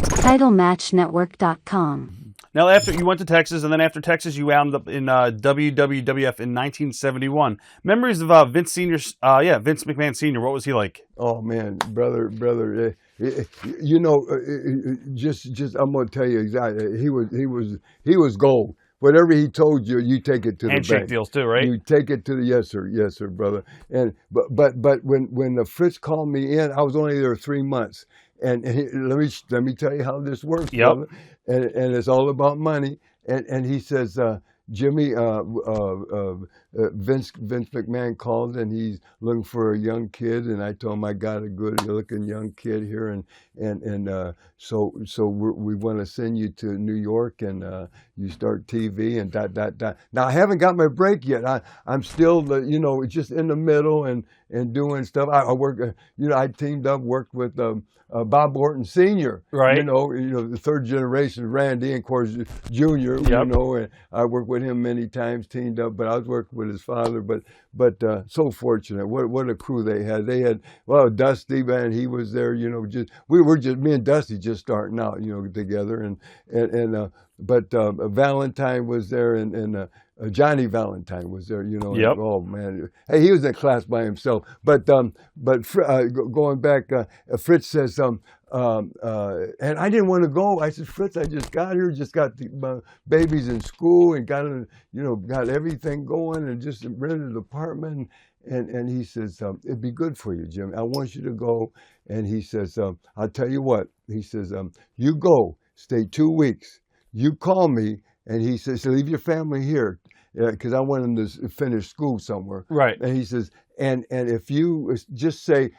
TitleMatchNetwork.com. Now, after you went to Texas, and then after Texas, you wound up in WWWF in 1971. Memories of Vince Sr. Vince McMahon Sr. What was he like? Oh man, brother, just I'm gonna tell you exactly. He was gold. Whatever he told you, you take it to the bank. Handshake deals too, right? You take it to the yes sir, brother. And but when the Fritz called me in, I was only there 3 months. And let me tell you how this works, brother. And it's all about money. And he says, Jimmy, Vince McMahon called and he's looking for a young kid, and I told him I got a good-looking young kid here, so we want to send you to New York and you start TV and dot. Now I haven't got my break yet. I'm still just in the middle and doing stuff. I work, I teamed up, worked with Bob Orton Sr. Right. The third generation, Randy, and of course Junior. Yep. And I worked with him many times, teamed up. But I was working with his father. But so fortunate. What a crew they had. They had Dusty, man. He was there. Me and Dusty just starting out. Together but Valentine was there and. Johnny Valentine was there, Yep. Oh man, hey, he was in class by himself. But going back, Fritz says, and I didn't want to go. I said, Fritz, I just got here, just got the babies in school, and got everything going, and just rented an apartment. And he says, it'd be good for you, Jim. I want you to go. And he says, I'll tell you what. He says, you go, stay 2 weeks. You call me. And he says, leave your family here, because I want him to finish school somewhere. Right. And he says, and if you just say,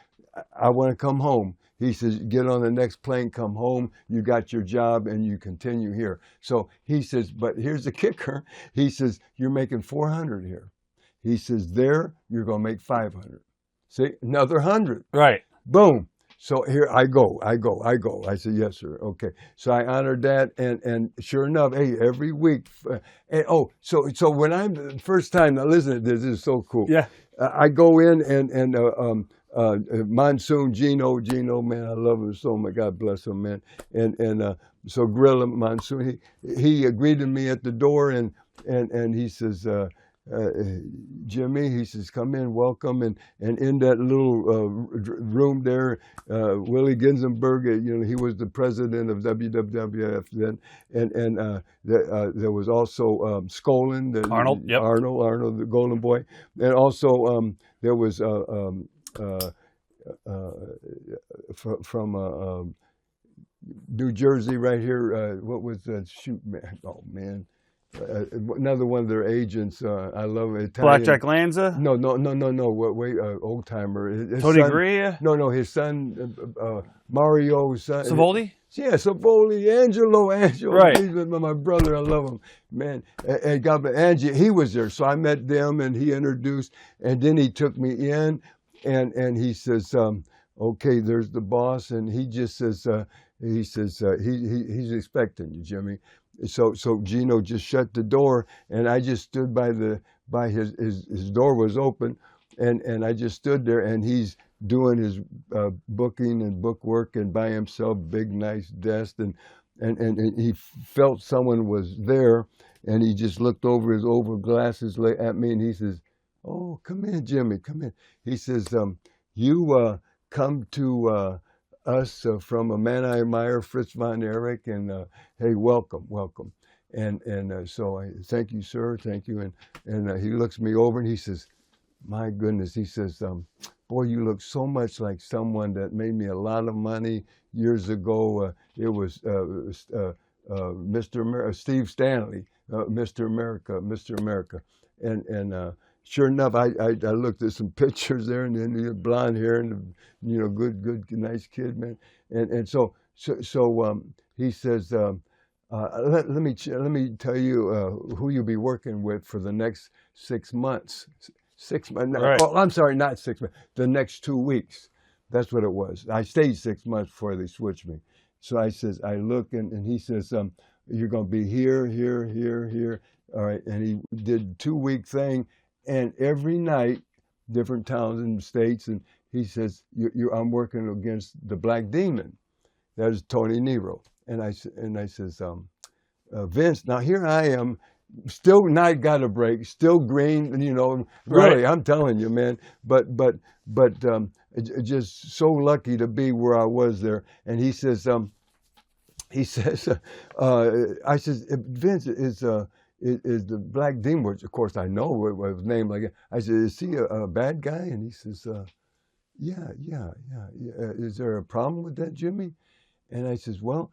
I want to come home, he says, get on the next plane, come home, you got your job, and you continue here. So he says, but here's the kicker. He says, you're making $400 here. He says, there, you're going to make $500. See, another $100. Right. Boom. So here I go. I said, yes, sir. Okay. So I honored that. And sure enough, hey, every week. So when I'm the first time, now listen to this, is so cool. Yeah. I go in and Monsoon, Gino, man, I love him so much. God bless him, man. And so Gorilla Monsoon, he greeted me at the door and he says, Jimmy, he says, come in, welcome. And in that little room there, Willie Ginzenberg, he was the president of WWWF then. And there was also Skolin, Arnold, yep. Arnold, the Golden Boy. And also there was from New Jersey right here, what was that? Shoot, man. Oh, man. Another one of their agents. I love it. Blackjack Lanza? No. Wait, old timer. Tony Garea? No. His son, Mario's son. Savoldi? Yeah, Savoldi, Angelo. Right. He's my brother. I love him, man. And God, Angie, he was there, so I met them, and he introduced, and then he took me in, and he says, okay, there's the boss, and he just says, he's expecting you, Jimmy. So Gino just shut the door, and I just stood by his door was open, and I just stood there, and he's doing his booking and book work and by himself, big nice desk, and he felt someone was there, and he just looked over his glasses at me, and he says, "Oh, come in, Jimmy, come in." He says, "You come to." Us from a man I admire, Fritz Von Erich, and hey, welcome. And so I thank you, sir, thank you. And he looks me over and he says, my goodness, he says, boy, you look so much like someone that made me a lot of money years ago. It was Steve Stanley, Mr. America. And sure enough, I looked at some pictures there, and then he had blonde hair, and good, nice kid, man. And so he says, let me tell you who you'll be working with for the next 6 months. 6 months. Right. Oh, I'm sorry, not 6 months. The next 2 weeks. That's what it was. I stayed 6 months before they switched me. So I I look, and he says, you're going to be here. All right. And he did 2-week thing. And every night, different towns and states, and he says, I'm working against the Black Demon. That is Tony Nero. And I says, Vince, now here I am, still not got a break, still green, you know, really, Right. I'm telling you, man. But just so lucky to be where I was there. And he says, I says, Vince is the Black Demon, which of course I know what his name like. I said, is he a bad guy? And he says, yeah. Is there a problem with that, Jimmy? And I says, well,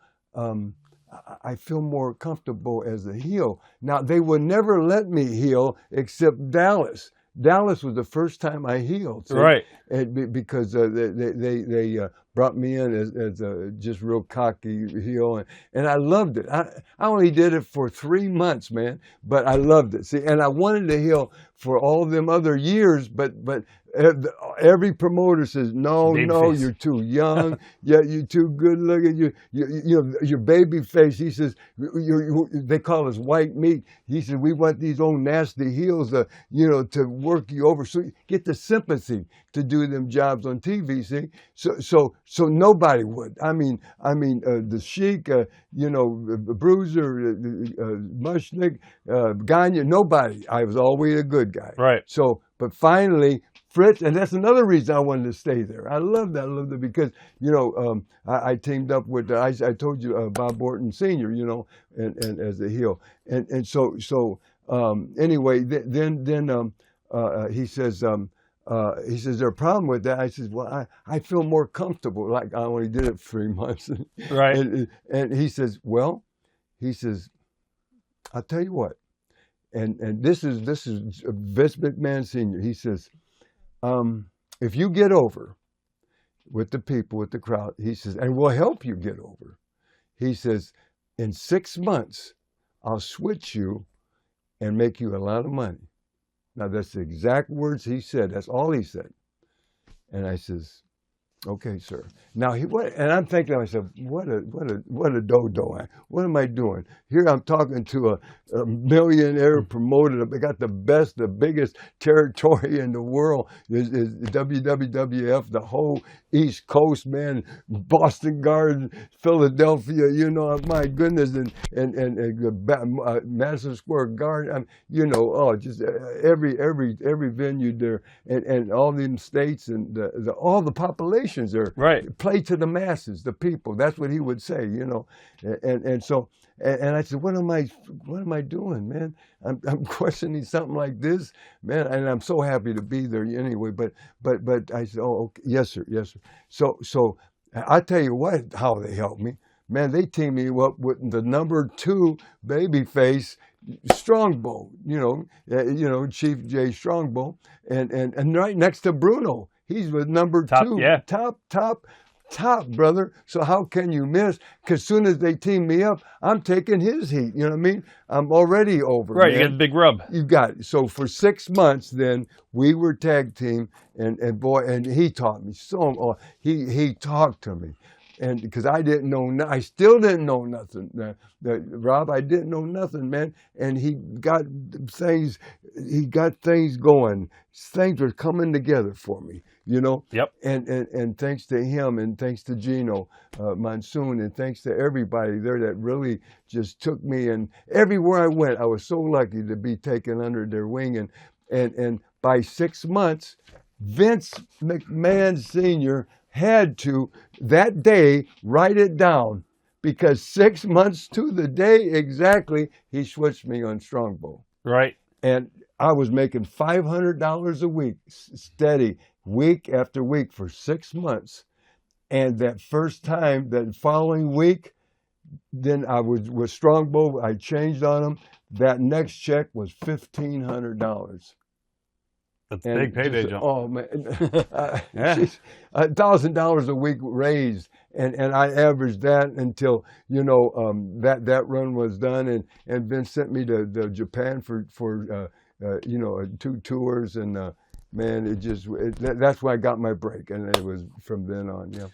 I feel more comfortable as a heel. Now, they would never let me heel except Dallas. Dallas was the first time I healed. See? Right. Because they brought me in as a just real cocky heel. And I loved it. I only did it for 3 months, man, but I loved it. See, and I wanted to heel for all them other years, but every promoter says, no, Babyface. you're too young. Yeah, you're too good looking. You're baby face. He says, they call us white meat. He said, we want these old nasty heels to work you over. So you get the sympathy to do them jobs on TV, see? So nobody would. I mean, the Sheik, Bruiser, Mushnick, Gagne, nobody. I was always a good guy. Right. So, but finally, Fritz, and that's another reason I wanted to stay there. I loved that. I loved it because, I teamed up with, I told you, Bob Orton Sr., and as a heel. And so anyway, then he says, is there a problem with that? I says, well, I feel more comfortable. Like I only did it 3 months. Right. And he says, I'll tell you what. And this is Vince McMahon Sr. He says, if you get over with the people, with the crowd, he says, and we'll help you get over. He says, in 6 months, I'll switch you and make you a lot of money. Now, that's the exact words he said. That's all he said. And I says, okay, sir. Now, and I'm thinking to myself, what a dodo. What am I doing? Here I'm talking to a millionaire promoter. They got the biggest territory in the world. Is WWWF, the whole East Coast, man, Boston Garden, Philadelphia, my goodness, and Madison Square Garden, just every venue there, and all them states and all the populations there. Right. Play to the masses, the people. That's what he would say, and so. And I said, what am I doing, man? I'm questioning something like this, man. And I'm so happy to be there anyway. But I said, oh, okay. Yes, sir. So I tell you what, how they helped me, man. They teamed me up with the number 2 babyface Strongbow, Chief Jay Strongbow, and right next to Bruno, he's with number 2, Yeah. top, brother. So how can you miss? Because soon as they team me up, I'm taking his heat. You know what I mean? I'm already over. Right. Man. You get the big rub. You got it. So for 6 months, then we were tag team, and boy, and he taught me so. He talked to me, and because I didn't know, I still didn't know nothing. Rob, I didn't know nothing, man. And he got things. He got things going. Things were coming together for me. Yep. And thanks to him, and thanks to Gino Monsoon, and thanks to everybody there that really just took me. And everywhere I went, I was so lucky to be taken under their wing. And by 6 months, Vince McMahon Sr. had to, that day, write it down, because 6 months to the day exactly, he switched me on Strongbow. Right. And I was making $500 a week, steady, week after week for 6 months. And that following week, then I was with Strongbow. I changed on him. That next check was $1,500. That's a big payday jump. Oh man, Yeah. $1,000 a week raised, and I averaged that until that run was done, and Vince sent me to Japan for 2 tours, and man, that's where I got my break, and it was from then on. Yeah.